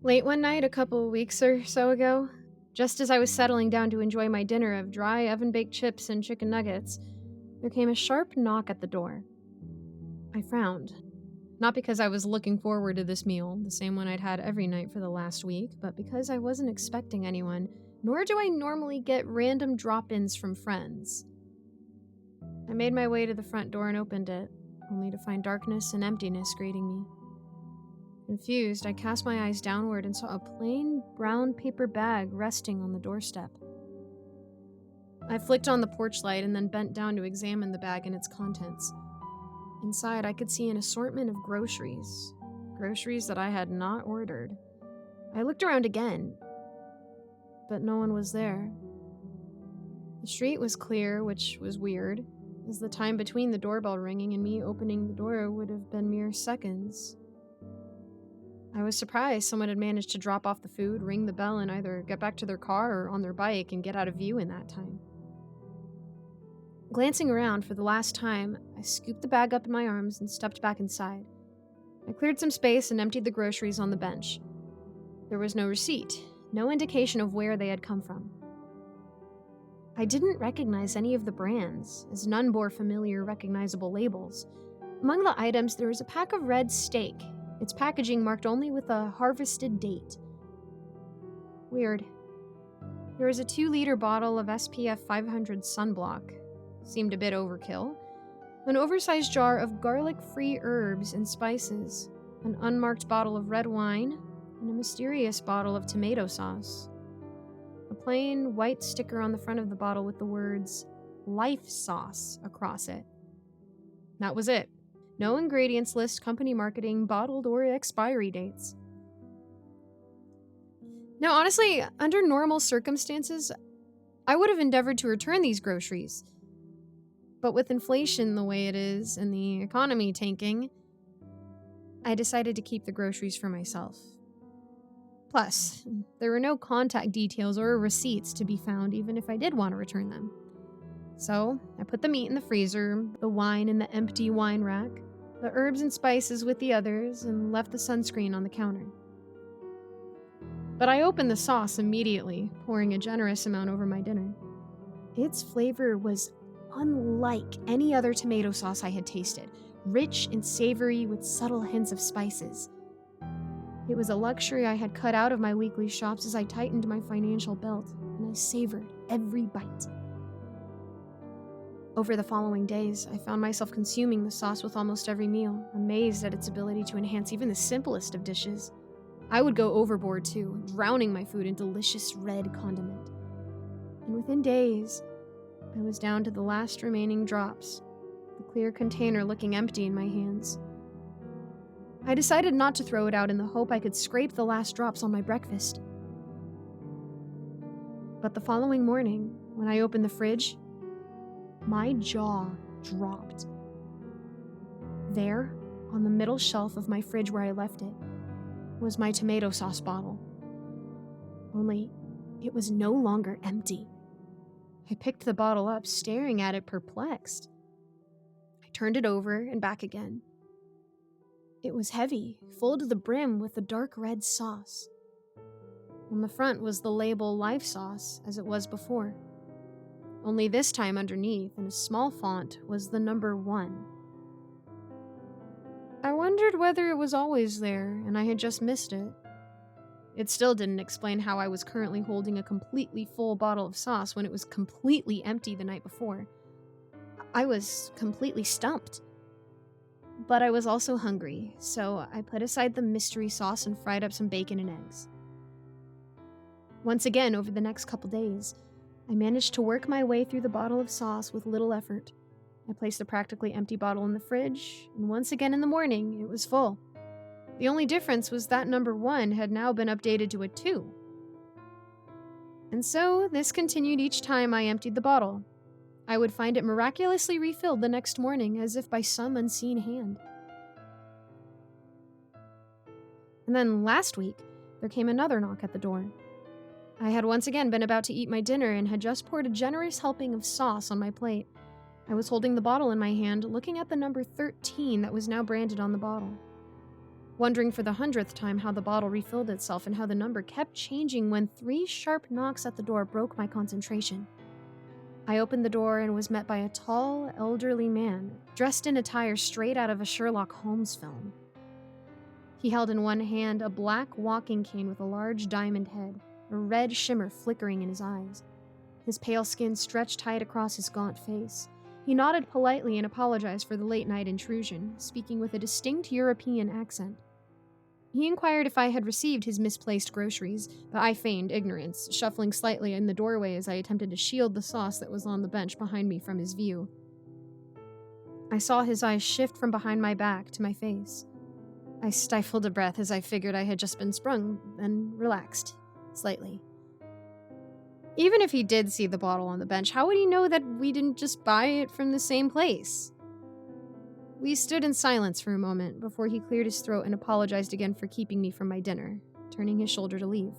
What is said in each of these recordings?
Late one night a couple weeks or so ago, just as I was settling down to enjoy my dinner of dry oven-baked chips and chicken nuggets, there came a sharp knock at the door. I frowned. Not because I was looking forward to this meal, the same one I'd had every night for the last week, but because I wasn't expecting anyone, nor do I normally get random drop-ins from friends. I made my way to the front door and opened it, only to find darkness and emptiness greeting me. Confused, I cast my eyes downward and saw a plain brown paper bag resting on the doorstep. I flicked on the porch light and then bent down to examine the bag and its contents. Inside, I could see an assortment of groceries that I had not ordered. I looked around again, but no one was there. The street was clear, which was weird, as the time between the doorbell ringing and me opening the door would have been mere seconds. I was surprised someone had managed to drop off the food, ring the bell, and either get back to their car or on their bike and get out of view in that time. Glancing around for the last time, I scooped the bag up in my arms and stepped back inside. I cleared some space and emptied the groceries on the bench. There was no receipt, no indication of where they had come from. I didn't recognize any of the brands, as none bore familiar, recognizable labels. Among the items, there was a pack of red steak, its packaging marked only with a harvested date. Weird. There was a 2-liter bottle of SPF 500 sunblock. Seemed a bit overkill. An oversized jar of garlic-free herbs and spices. An unmarked bottle of red wine. And a mysterious bottle of tomato sauce. A plain white sticker on the front of the bottle with the words, "Life Sauce," across it. That was it. No ingredients list, company marketing, bottled, or expiry dates. Now, honestly, under normal circumstances, I would have endeavored to return these groceries. But with inflation the way it is and the economy tanking, I decided to keep the groceries for myself. Plus, there were no contact details or receipts to be found even if I did want to return them. So, I put the meat in the freezer, the wine in the empty wine rack, the herbs and spices with the others, and left the sunscreen on the counter. But I opened the sauce immediately, pouring a generous amount over my dinner. Its flavor was unlike any other tomato sauce I had tasted, rich and savory with subtle hints of spices. It was a luxury I had cut out of my weekly shops as I tightened my financial belt, and I savored every bite. Over the following days, I found myself consuming the sauce with almost every meal, amazed at its ability to enhance even the simplest of dishes. I would go overboard too, drowning my food in delicious red condiment. And within days, I was down to the last remaining drops, the clear container looking empty in my hands. I decided not to throw it out in the hope I could scrape the last drops on my breakfast. But the following morning, when I opened the fridge, my jaw dropped. There, on the middle shelf of my fridge where I left it, was my tomato sauce bottle. Only, it was no longer empty. I picked the bottle up, staring at it perplexed. I turned it over and back again. It was heavy, full to the brim with the dark red sauce. On the front was the label "Life Sauce," as it was before. Only this time underneath, in a small font, was the number 1. I wondered whether it was always there, and I had just missed it. It still didn't explain how I was currently holding a completely full bottle of sauce when it was completely empty the night before. I was completely stumped. But I was also hungry, so I put aside the mystery sauce and fried up some bacon and eggs. Once again, over the next couple days, I managed to work my way through the bottle of sauce with little effort. I placed the practically empty bottle in the fridge, and once again in the morning, it was full. The only difference was that number 1 had now been updated to a 2. And so, this continued each time I emptied the bottle. I would find it miraculously refilled the next morning, as if by some unseen hand. And then last week, there came another knock at the door. I had once again been about to eat my dinner and had just poured a generous helping of sauce on my plate. I was holding the bottle in my hand, looking at the number 13 that was now branded on the bottle. wondering for the 100th time how the bottle refilled itself and how the number kept changing when 3 sharp knocks at the door broke my concentration. I opened the door and was met by a tall, elderly man, dressed in attire straight out of a Sherlock Holmes film. He held in one hand a black walking cane with a large diamond head, a red shimmer flickering in his eyes. His pale skin stretched tight across his gaunt face. He nodded politely and apologized for the late-night intrusion, speaking with a distinct European accent. He inquired if I had received his misplaced groceries, but I feigned ignorance, shuffling slightly in the doorway as I attempted to shield the sauce that was on the bench behind me from his view. I saw his eyes shift from behind my back to my face. I stifled a breath as I figured I had just been sprung, then relaxed, slightly. Even if he did see the bottle on the bench, how would he know that we didn't just buy it from the same place? We stood in silence for a moment before he cleared his throat and apologized again for keeping me from my dinner, turning his shoulder to leave.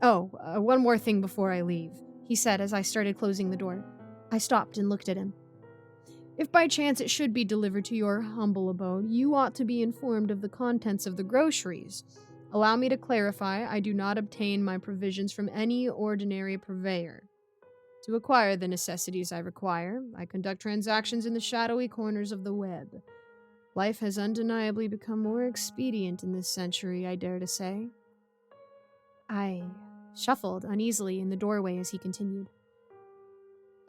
One more thing before I leave, he said as I started closing the door. I stopped and looked at him. If by chance it should be delivered to your humble abode, you ought to be informed of the contents of the groceries. Allow me to clarify, I do not obtain my provisions from any ordinary purveyor. To acquire the necessities I require, I conduct transactions in the shadowy corners of the web. Life has undeniably become more expedient in this century, I dare to say. I shuffled uneasily in the doorway as he continued.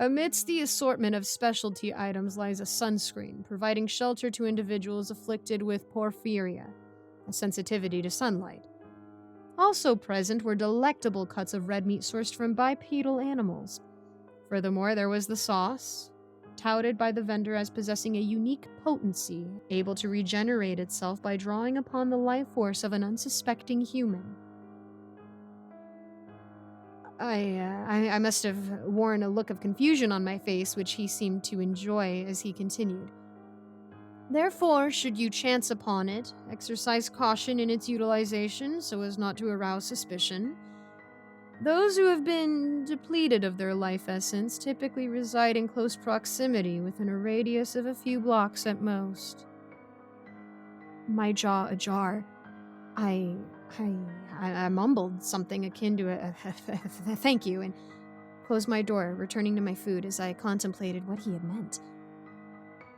Amidst the assortment of specialty items lies a sunscreen, providing shelter to individuals afflicted with porphyria, a sensitivity to sunlight. Also present were delectable cuts of red meat sourced from bipedal animals. Furthermore, there was the sauce, touted by the vendor as possessing a unique potency, able to regenerate itself by drawing upon the life force of an unsuspecting human. I must have worn a look of confusion on my face, which he seemed to enjoy as he continued. Therefore, should you chance upon it, exercise caution in its utilization so as not to arouse suspicion. Those who have been depleted of their life essence typically reside in close proximity within a radius of a few blocks at most. My jaw ajar, I mumbled something akin to a thank you and closed my door, returning to my food as I contemplated what he had meant.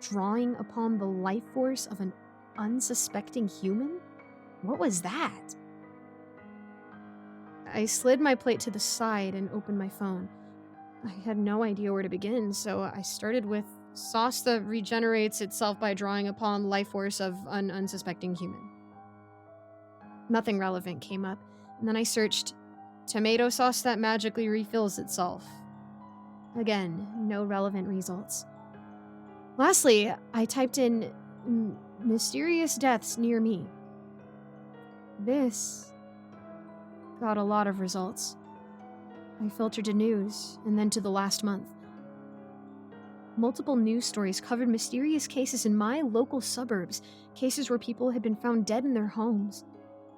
Drawing upon the life force of an unsuspecting human? What was that? I slid my plate to the side and opened my phone. I had no idea where to begin, so I started with sauce that regenerates itself by drawing upon the life force of an unsuspecting human. Nothing relevant came up, and then I searched tomato sauce that magically refills itself. Again, no relevant results. Lastly, I typed in mysterious deaths near me. This got a lot of results. I filtered to news, and then to the last month. Multiple news stories covered mysterious cases in my local suburbs, cases where people had been found dead in their homes.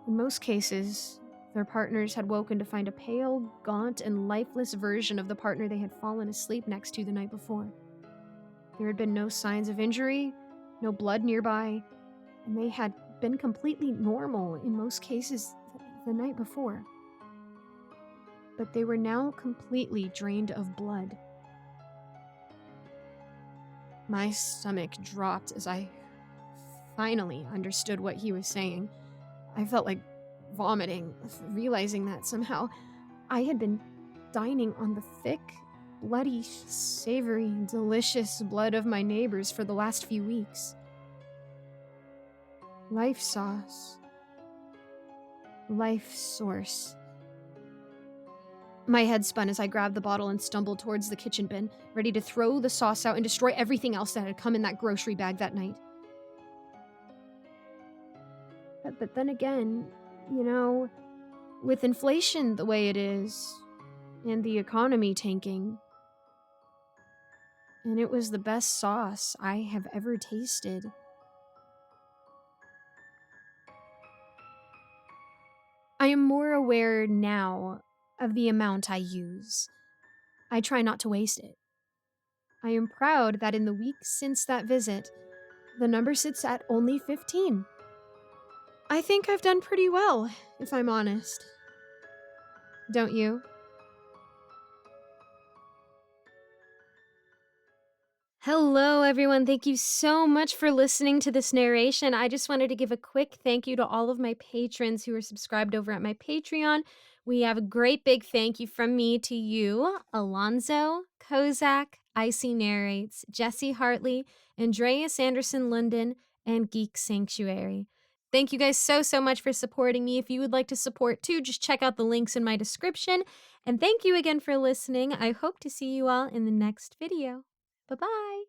In most cases, their partners had woken to find a pale, gaunt, and lifeless version of the partner they had fallen asleep next to the night before. There had been no signs of injury, no blood nearby, and they had been completely normal in most cases the night before. But they were now completely drained of blood. My stomach dropped as I finally understood what he was saying. I felt like vomiting, realizing that somehow I had been dining on the thick, bloody, savory, delicious blood of my neighbors for the last few weeks. Life sauce. Life source. My head spun as I grabbed the bottle and stumbled towards the kitchen bin, ready to throw the sauce out and destroy everything else that had come in that grocery bag that night. But then again, with inflation the way it is, and the economy tanking, and it was the best sauce I have ever tasted. I am more aware now of the amount I use. I try not to waste it. I am proud that in the week since that visit, the number sits at only 15. I think I've done pretty well, if I'm honest. Don't you? Hello, everyone. Thank you so much for listening to this narration. I just wanted to give a quick thank you to all of my patrons who are subscribed over at my Patreon. We have a great big thank you from me to you, Alonzo, Kozak, Icy Narrates, Jesse Hartley, Andreas Anderson Linden, and Geek Sanctuary. Thank you guys so much for supporting me. If you would like to support too, just check out the links in my description. And thank you again for listening. I hope to see you all in the next video. Bye-bye.